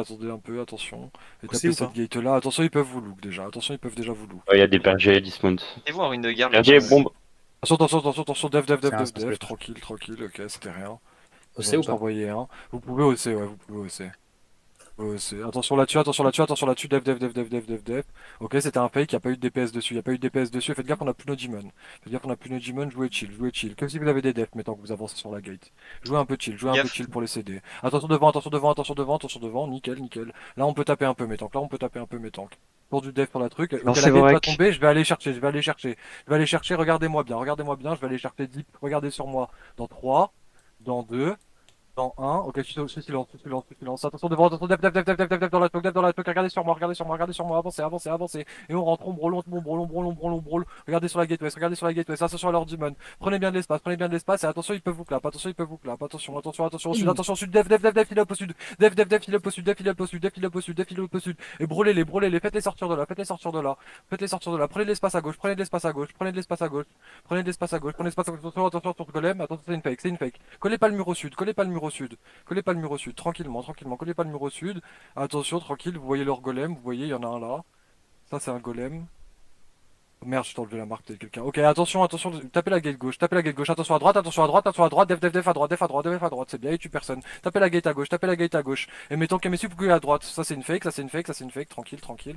Attendez un peu, attention. Et Aussi tapez ou cette pas? gate là. Attention, ils peuvent vous look déjà. Attention, ils peuvent déjà vous look. Il y a des bergers, dismount. Et voir une garde là-bas. Berger, bombe. Attention, dev, dev, dev, C'est un dev, ça dev. split. Tranquille, ok, c'était rien. On va OC ou juste pas? envoyer un. Vous pouvez OC, ouais, vous pouvez OC. Attention là-dessus, attention là-dessus, dev. Ok, c'était un fake, y a pas eu de DPS dessus, y a pas eu de DPS dessus, faites gaffe, on a plus nos demons. Faites gaffe, on a plus nos demons, jouez chill, jouez chill. Que si vous avez des defs, maintenant que vous avancez sur la gate. Jouez un peu Gaffe. chill pour les CD. Attention devant, nickel. Là, on peut taper un peu mes tanks, là, on peut taper un peu mes tanks. Pour du def pour la truc. Ok, Lancez la vos gate va recs. tomber, je vais aller chercher, regardez-moi bien, je vais aller chercher deep, regardez sur moi. Dans 3, dans 2. Dans un, ok, je suis silence. Attention devant, attention, dev regardez sur moi, avancez. Et on rentre, on brûle. Regardez sur la gate west, attention à leur demon. Prenez bien de l'espace, et attention, ils peuvent vous clap. Attention au sud, dev, il est up au sud. Dev, il est up au sud, dev, il est up au sud. Et brûlez-les, faites-les sortir de là. Prenez de l'espace à gauche, prenez de l'espace à gauche. Attention sur le golem, attention, c'est une fake. Collez pas le mur au sud, tranquillement, collez pas le mur au sud. Attention, tranquille, vous voyez leur golem, vous voyez, il y en a un là. Ça, c'est un golem. Oh, merde, je t'ai enlevé la marque de quelqu'un. Ok, attention, tapez la gate gauche, attention à droite, def à droite, c'est bien, il tue personne. Tapez la gate à gauche. Et mettons que mes subs à droite, ça c'est une fake, tranquille,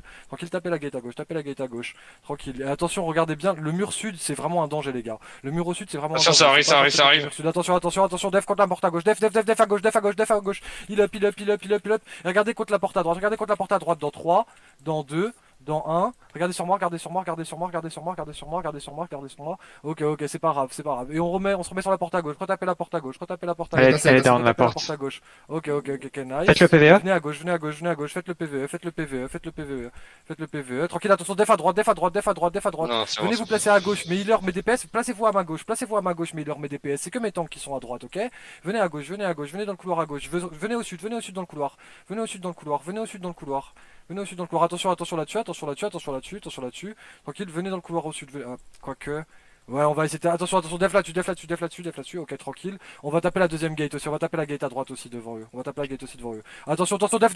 tapez la gate à gauche, tranquille. Et attention, regardez bien, le mur sud, c'est vraiment un danger, les gars. Le mur au sud, c'est vraiment un Attention, danger. ça Faut arrive, pas ça arrive, passer ça contre le arrive. mur sud. Attention, def contre la porte à gauche, def à gauche. Il up. Et regardez contre la porte à droite, dans 3, dans 2. Dans un, regardez sur moi. Ok, c'est pas grave. Et on se remet sur la porte à gauche. Retapez la porte à gauche. Elle est passée, elle est Elle est passée. down la Retapez la porte porte. à gauche. Ok, Faites le nice. Et PVE. venez à gauche. Faites le PVE. Faites le PVE. Tranquille, attention, def à droite. Non, c'est bon, Venez c'est vous bon. placer à gauche. Mais il leur met DPS. Placez-vous à ma gauche. Mais il leur met DPS. C'est que mes tanks qui sont à droite, ok? Venez à gauche. Venez dans le couloir à gauche. Venez au sud dans le couloir. Venez au sud dans le couloir. Attention là-dessus. Tranquille, venez dans le couloir au sud. Quoique. Ouais, on va essayer. Attention, def là-dessus. Ok, tranquille. On va taper la deuxième gate aussi. On va taper la gate à droite aussi devant eux. Attention, def.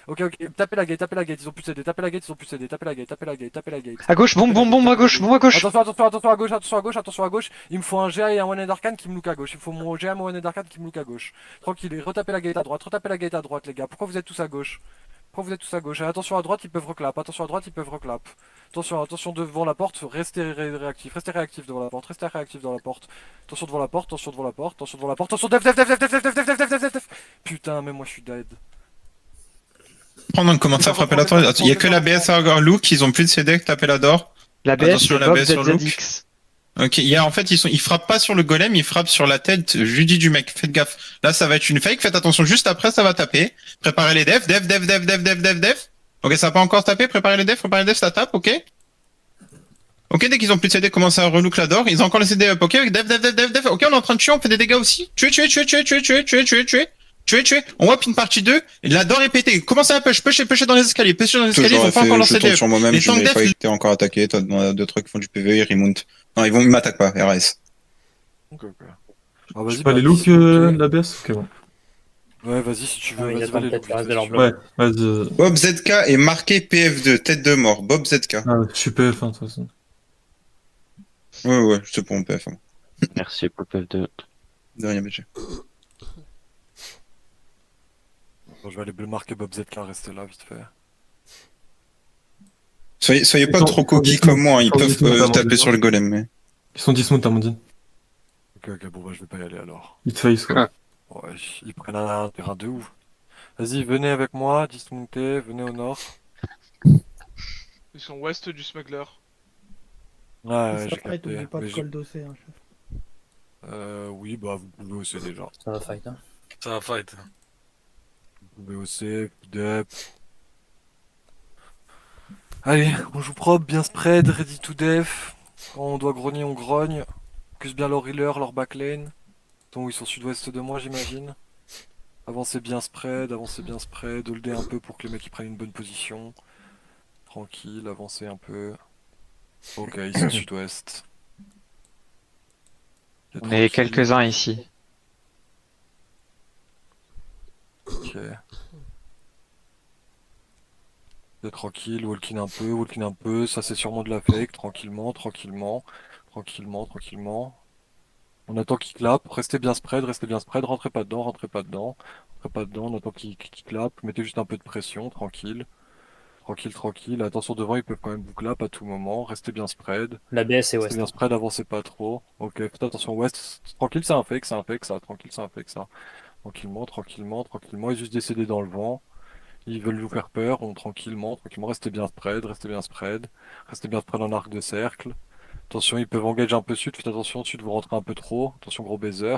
Ok. Tapez la gate. Ils ont plus cédé. Tapez la gate. Tapez la gate. À gauche, bombe à gauche, bombe à gauche. Attention à gauche. Il me faut un GA et un One Head Arcane qui me look à gauche. Il faut mon GA et mon One Head Arcane qui me look à gauche. Tranquille, et retapez la gate à droite, les gars. Pourquoi vous êtes tous à gauche? Et attention à droite, ils peuvent reclap. Attention devant la porte, restez réactif devant la porte, Attention devant la porte. Attention, def. Putain, mais moi je suis dead. Pendant qu'on commence à frapper la tour, il y a que la BS à Look, ils ont plus de CD que taper la door. La BS, Attention, c'est la Bob BS sur Look. ZZX. Ok, en fait, ils frappent pas sur le golem, ils frappent sur la tête Judy du mec. Faites gaffe. Là, ça va être une fake. Faites attention. Juste après, ça va taper. Préparez les defs. Def. Ok, ça va pas encore taper. Préparez les defs, ça tape. Ok. Ok, dès qu'ils ont plus de CD, commencez à relook la door. Ils ont encore les CD up. Ok, def. Ok, on est en train de tuer. On fait des dégâts aussi. Tuer. On wap une partie 2. La door est pétée. Commencez à pusher dans les escaliers. Ils vont pas encore lancer je tourne des sur moi-même, les je tanks n'ai def. pas été encore attaqué, toi, deux trucs qui font du PV, ils remontent. Non, ils m'attaquent pas, RS. Ok. Ah, Je vas-y, sais pas, bah, les looks, ok. la baisse. Ok, bon. Ouais, vas-y, si tu veux, Ah, il vas-y, attend les peut-être look, le reste de leur vas-y. bloc. Ouais, vas-y. Bob ZK est marqué PF2, tête de mort. Bob ZK. Ah, je suis PF1 de toute façon. Ouais, c'est pour mon PF. Hein. Merci pour le PF2. De rien, BG. Bon, je vais aller marquer Bob ZK, rester là, vite fait. Soyez pas Ils sont- trop ils sont coquilles dismount. comme moi, Ils ils sont peuvent dismount, à mon taper avis. sur le golem, mais. Ils sont dismount, Amandine. Ok, bon, bah, je vais pas y aller alors. Ils te face, quoi. Ouais, ils prennent un terrain de ouf. Vas-y, venez avec moi, dismontez, venez au nord. Ils sont ouest du smuggler. Ouais, j'ai Après, t'oublies capté. pas de Mais col d'OC, hein, chef. oui, bah, vous pouvez aussi déjà. Ça va fight, hein. Ça va fight. Vous pouvez aussi, dep. Allez, on joue propre, bien spread, ready to def. Quand on doit grogner, on grogne. Focus bien leur healer, leur backlane. Donc ils sont sud-ouest de moi, j'imagine. Avancez bien spread, holdez un peu pour que les mecs ils prennent une bonne position. Tranquille, avancez un peu. Ok, ils sont sud-ouest. On est Tranquille. quelques-uns ici. Ok. C'est tranquille, walking un peu, ça c'est sûrement de la fake, tranquillement, tranquillement, tranquillement, tranquillement. On attend qu'il clappe, restez bien spread, rentrez pas dedans, rentrez pas dedans, rentrez pas dedans, on attend qu'il clappe, mettez juste un peu de pression, tranquille, tranquille, tranquille. Attention devant, ils peuvent quand même vous clap à tout moment, restez bien spread, La BS et restez West. bien spread, avancez pas trop. Ok, faites attention West, tranquille, c'est un fake, ça, tranquille, c'est un fake, ça. Tranquillement, tranquillement, tranquillement, et juste décéder dans le vent. Ils veulent nous faire peur, on tranquillement, tranquillement, restez bien spread en arc de cercle. Attention, ils peuvent engage un peu sud, faites attention, sud vous rentrez un peu trop, attention gros baiser,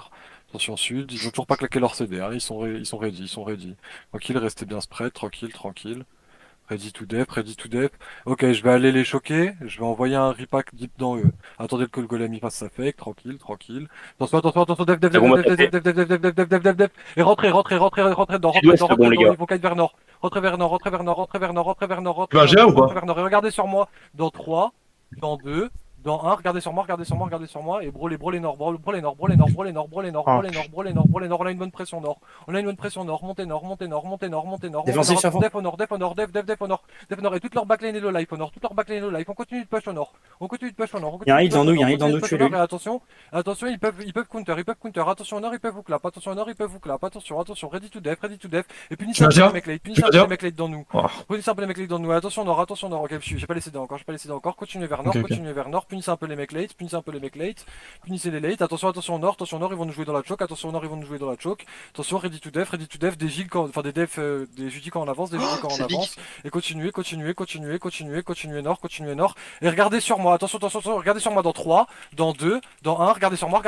attention sud, ils ont toujours pas claqué leur CD, hein. Ils sont ready, ils sont ready. Tranquille, restez bien spread, tranquille, tranquille. Ready to def, ready to def. Ok, je vais aller les choquer, je vais envoyer un repack deep dans eux. Attendez que le golem il fasse sa fake, tranquille, tranquille. Attention, attention, attention, def, def, C'est def, bon, def, moi, def, def, def, def, def, def, def, def, def, def, def. Et rentrez, rentrez, rentrez, rentrez dedans, rentrez Sud-ouest, dedans, c'est bon, rentrez les dedans, gars. ils vont kite vers nord. Rentrez vers nord, rentrez vers nord, rentrez vers nord, rentrez vers nord, rentrez vers nord, Tu vas gérer ou pas rentrez vers nord. Et regardez sur moi, dans 3, dans 2, dans 1, regardez sur moi, regardez sur moi, regardez sur moi, et bro les nord, bro les nord, bro les nord, bro les nord, bro les nord, bro les nord, bro les nord, bro les nord, on a une bonne pression nord. On a une bonne pression nord, montez nord, montez nord, montez nord, montez nord, Défensif sur fond. def au nord, def au nord, def, def, def au nord, def au nord, et toute leur backline est low life au nord, toute leur backline est low life, on continue de push au nord, on continue de push au nord, on Il y a un continue hit de dans push nous, au il y a un nord, hit dans on nous, continue de push au tuez-le. nord, et attention, ils peuvent counter, au nord, ils peuvent vous clap, attention au nord, ils peuvent vous clap, attention, ready to def, et punissez Tu un vas peu les gérer mecs late, Tu punissez vas un peu les gérer mecs late dans nous. Oh, Punissez un peu les mecs late dans nous, attention nord, ok, j'ai pas laissé encore, continuez vers nord, ok, ok. punissez un peu les mecs late, punissez les late, attention au nord, ils vont nous jouer dans la choke, attention, ready to def, des gigs enfin des defs, des judis quand on avance, des judis quand on c'est leak. avance, et continuez nord, et regardez sur moi, attention, regardez sur moi dans 3, dans 2, dans 1, regardez sur moi,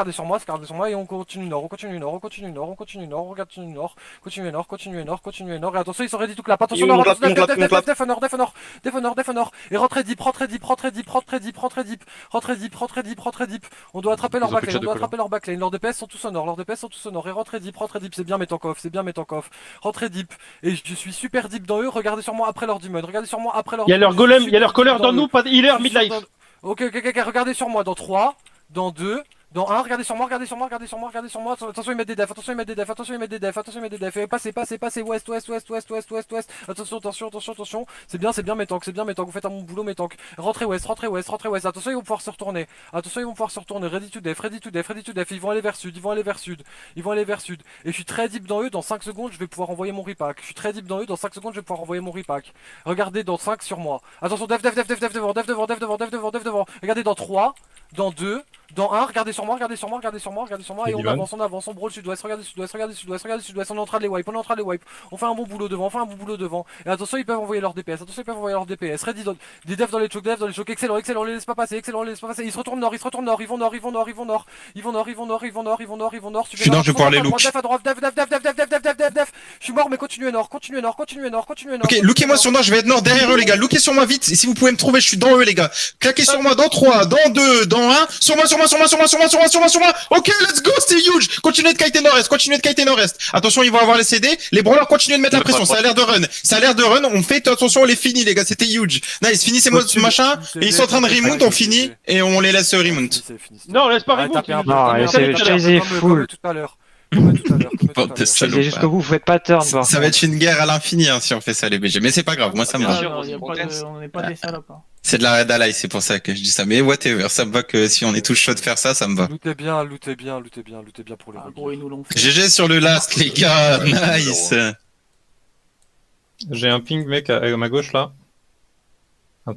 et on continue nord, continuez nord, et attention, ils sont ready to clap, attention nord, attention, def au nord, et rentrez deep, rentrez deep. On doit attraper leur backline, leurs DPS sont tous au nord, et rentrez deep, c'est bien Metankov, rentrez deep, et je suis super deep dans eux, regardez sur moi après leur demon, Il y a leur golem, il y a leur colleur dans nous, pas de healer, midlife. Ok, regardez sur moi dans 3, dans 2, dans 1, regardez sur moi, attention ils mettent des defs, et passez, ouest, attention, c'est bien Metank, vous faites un bon boulot Metank, rentrez ouest, attention ils vont pouvoir se retourner, ready to def, ils vont aller vers sud, et je suis très deep dans eux, dans 5 secondes je vais pouvoir envoyer mon repack, regardez dans 5 sur moi, attention def devant, regardez dans 3, dans 2, dans 1, regardez sur moi, et on avance, on brawl sud-ouest, regardez sud-ouest, on est en train de les wipe, on fait un bon boulot devant, et attention ils peuvent envoyer leur DPS, ready des devs dans les chocs, excellent, les laisse pas passer, ils se retournent nord, ils vont nord, Je suis nord, je vais pouvoir les look. def à droite, def, je suis mort mais continuez nord, Ok, lookez-moi sur nord, je vais être nord derrière eux les gars. Lookez sur moi vite, et si vous pouvez me trouver, je suis dans eux les gars. Claquez sur moi dans 3, dans 2, dans 1, sur moi. Ok, let's go, c'est huge. Continuez de kiter nord-est, Attention, ils vont avoir les CD. Les brawlers continuent de mettre la pression, ça a l'air de run. On fait attention, on les finit les gars, c'était huge. Nice, finissez-moi ce machin, et ils sont en train de remount, on finit, et on les laisse remount. Non, laisse pas Ouais, remote. tapez un peu, Non, comme essayez tout de à l'heure, chaser comme full. tout à l'heure. Comme tout à l'heure. Bande de Allez salopes. jusqu'au bout, vous faites pas turn, par Ça va contre. être une guerre à l'infini hein, si on fait ça les BG, mais c'est pas grave, moi ça me va. On n'est pas des salopes. Hein. C'est de la red ally, c'est pour ça que je dis ça. Mais whatever, ça me va que si on est tous chaud de faire ça, ça me va. Lootez bien pour les Ah, rookies. gros, ils nous l'ont fait. GG sur le last les gars, nice. J'ai un ping mec à ma gauche là. Attends.